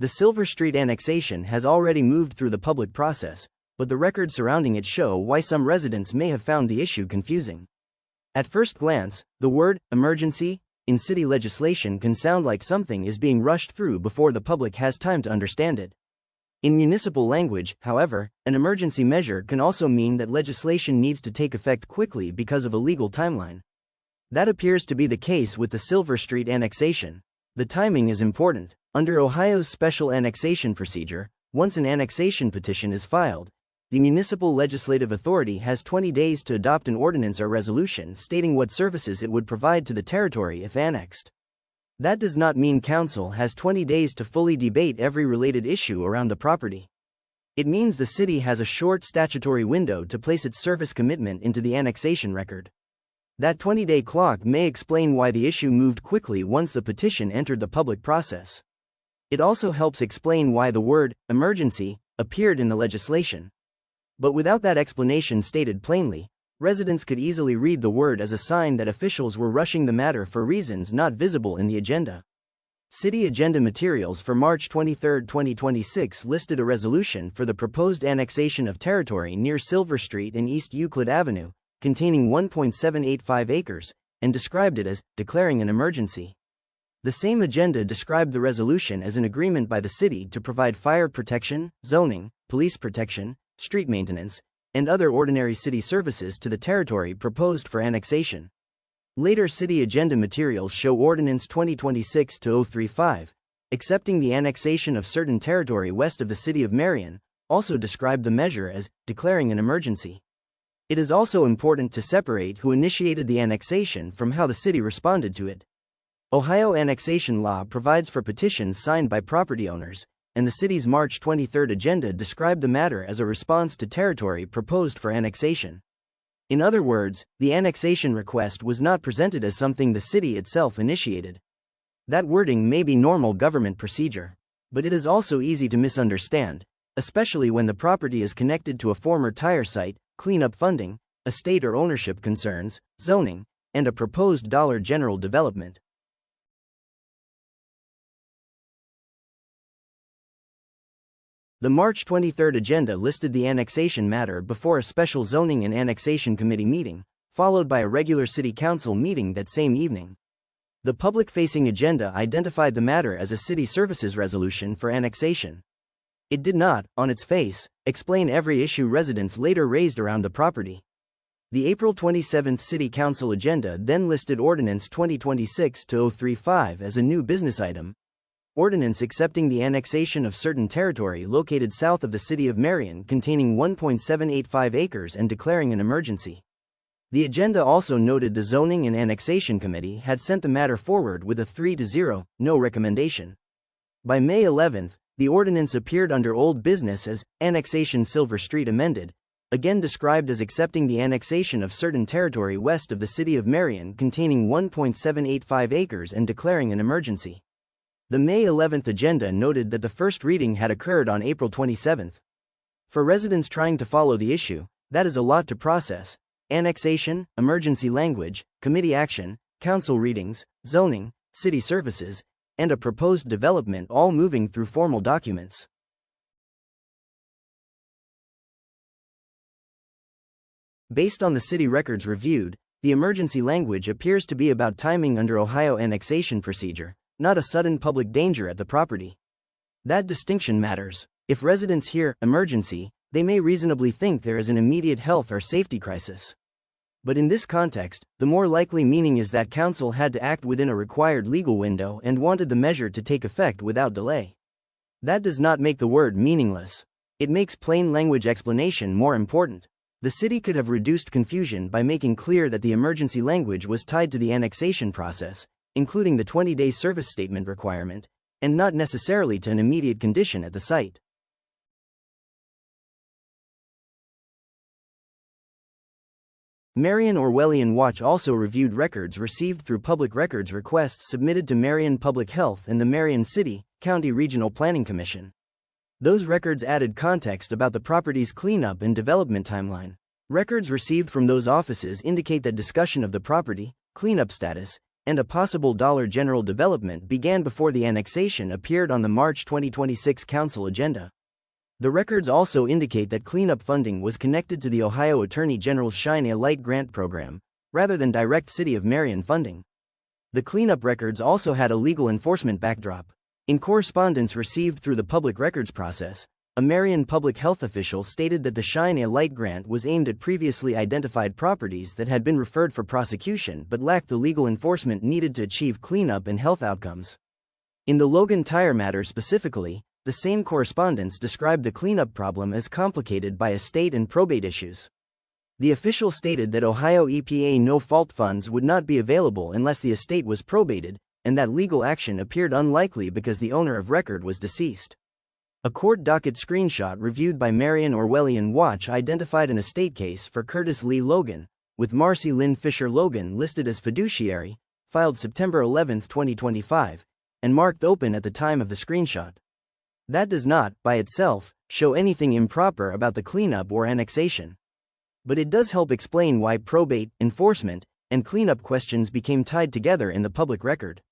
The Silver Street annexation has already moved through the public process, but the records surrounding it show why some residents may have found the issue confusing. At first glance, the word emergency in city legislation can sound like something is being rushed through before the public has time to understand it. In municipal language, however, an emergency measure can also mean that legislation needs to take effect quickly because of a legal timeline. That appears to be the case with the Silver Street annexation. The timing is important. Under Ohio's special annexation procedure, once an annexation petition is filed, the municipal legislative authority has 20 days to adopt an ordinance or resolution stating what services it would provide to the territory if annexed. That does not mean council has 20 days to fully debate every related issue around the property. It means the city has a short statutory window to place its service commitment into the annexation record. That 20-day clock may explain why the issue moved quickly once the petition entered the public process. It also helps explain why the word emergency appeared in the legislation. But without that explanation stated plainly, residents could easily read the word as a sign that officials were rushing the matter for reasons not visible in the agenda. City agenda materials for March 23, 2026 listed a resolution for the proposed annexation of territory near Silver Street and East Euclid Avenue, containing 1.785 acres, and described it as declaring an emergency. The same agenda described the resolution as an agreement by the city to provide fire protection, zoning, police protection, street maintenance, and other ordinary city services to the territory proposed for annexation. Later city agenda materials show Ordinance 2026-035, accepting the annexation of certain territory west of the city of Marion, also described the measure as declaring an emergency. It is also important to separate who initiated the annexation from how the city responded to it. Ohio annexation law provides for petitions signed by property owners, and the city's March 23 agenda described the matter as a response to territory proposed for annexation. In other words, the annexation request was not presented as something the city itself initiated. That wording may be normal government procedure, but it is also easy to misunderstand, especially when the property is connected to a former tire site, cleanup funding, estate or ownership concerns, zoning, and a proposed Dollar General development. The March 23 agenda listed the annexation matter before a special zoning and annexation committee meeting, followed by a regular city council meeting that same evening. The public-facing agenda identified the matter as a city services resolution for annexation. It did not, on its face, explain every issue residents later raised around the property. The April 27 City Council agenda then listed Ordinance 2026-035 as a new business item. Ordinance accepting the annexation of certain territory located south of the city of Marion containing 1.785 acres and declaring an emergency. The agenda also noted the Zoning and Annexation Committee had sent the matter forward with a 3-0 no recommendation. By May 11, the ordinance appeared under old business as Annexation Silver Street amended, again described as accepting the annexation of certain territory west of the city of Marion containing 1.785 acres and declaring an emergency. The May 11 agenda noted that the first reading had occurred on April 27. For residents trying to follow the issue, that is a lot to process: annexation, emergency language, committee action, council readings, zoning, city services, and a proposed development all moving through formal documents. Based on the city records reviewed, the emergency language appears to be about timing under Ohio annexation procedure, not a sudden public danger at the property. That distinction matters. If residents hear emergency, they may reasonably think there is an immediate health or safety crisis. But in this context, the more likely meaning is that council had to act within a required legal window and wanted the measure to take effect without delay. That does not make the word meaningless. It makes plain language explanation more important. The city could have reduced confusion by making clear that the emergency language was tied to the annexation process, including the 20-day service statement requirement, and not necessarily to an immediate condition at the site. Marion Orwellian Watch also reviewed records received through public records requests submitted to Marion Public Health and the Marion City, County Regional Planning Commission. Those records added context about the property's cleanup and development timeline. Records received from those offices indicate that discussion of the property, cleanup status, and a possible general development began before the annexation appeared on the March 2026 Council agenda. The records also indicate that cleanup funding was connected to the Ohio Attorney General's Shine a Light grant program, rather than direct City of Marion funding. The cleanup records also had a legal enforcement backdrop. In correspondence received through the public records process, a Marion public health official stated that the Shine a Light grant was aimed at previously identified properties that had been referred for prosecution but lacked the legal enforcement needed to achieve cleanup and health outcomes. In the Logan Tire matter specifically, the same correspondence described the cleanup problem as complicated by estate and probate issues. The official stated that Ohio EPA no-fault funds would not be available unless the estate was probated, and that legal action appeared unlikely because the owner of record was deceased. A court docket screenshot reviewed by Marion Orwellian Watch identified an estate case for Curtis Lee Logan, with Marcy Lynn Fisher Logan listed as fiduciary, filed September 11, 2025, and marked open at the time of the screenshot. That does not, by itself, show anything improper about the cleanup or annexation. But it does help explain why probate, enforcement, and cleanup questions became tied together in the public record.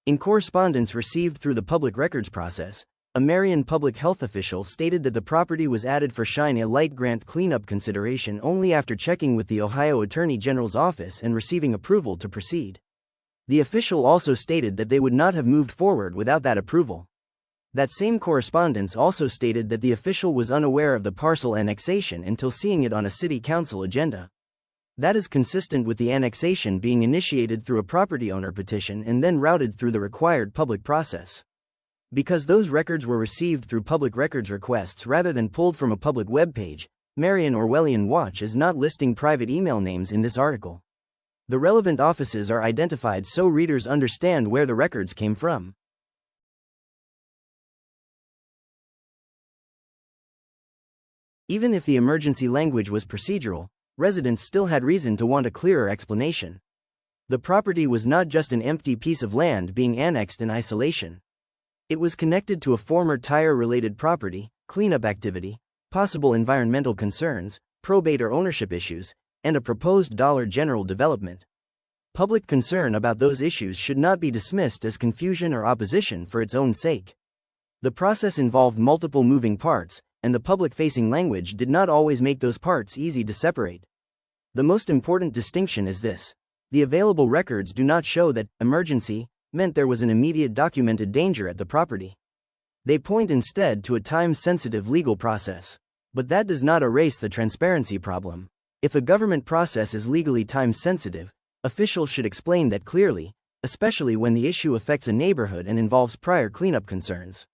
In correspondence received through the public records process, a Marion public health official stated that the property was added for Shine a Light grant cleanup consideration only after checking with the Ohio Attorney General's office and receiving approval to proceed. The official also stated that they would not have moved forward without that approval. That same correspondence also stated that the official was unaware of the parcel annexation until seeing it on a city council agenda. That is consistent with the annexation being initiated through a property owner petition and then routed through the required public process. Because those records were received through public records requests rather than pulled from a public web page, Marion Orwellian Watch is not listing private email names in this article. The relevant offices are identified so readers understand where the records came from. Even if the emergency language was procedural, residents still had reason to want a clearer explanation. The property was not just an empty piece of land being annexed in isolation. It was connected to a former tire-related property, cleanup activity, possible environmental concerns, probate or ownership issues, and a proposed general development. Public concern about those issues should not be dismissed as confusion or opposition for its own sake. The process involved multiple moving parts, and the public-facing language did not always make those parts easy to separate. The most important distinction is this: the available records do not show that emergency meant there was an immediate documented danger at the property. They point instead to a time-sensitive legal process. But that does not erase the transparency problem. If a government process is legally time-sensitive, officials should explain that clearly, especially when the issue affects a neighborhood and involves prior cleanup concerns.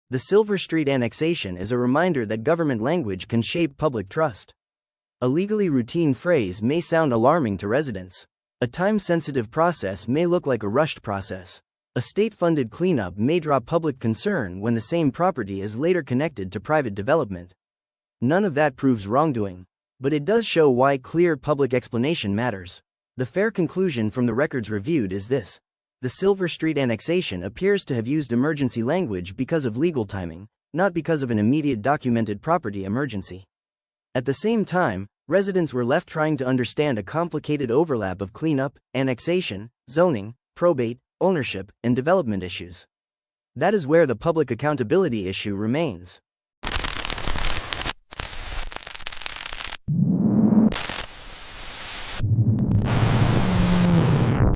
The Silver Street annexation is a reminder that government language can shape public trust. A legally routine phrase may sound alarming to residents. A time-sensitive process may look like a rushed process. A state-funded cleanup may draw public concern when the same property is later connected to private development. None of that proves wrongdoing, but it does show why clear public explanation matters. The fair conclusion from the records reviewed is this: the Silver Street annexation appears to have used emergency language because of legal timing, not because of an immediate documented property emergency. At the same time, residents were left trying to understand a complicated overlap of cleanup, annexation, zoning, probate, ownership, and development issues. That is where the public accountability issue remains.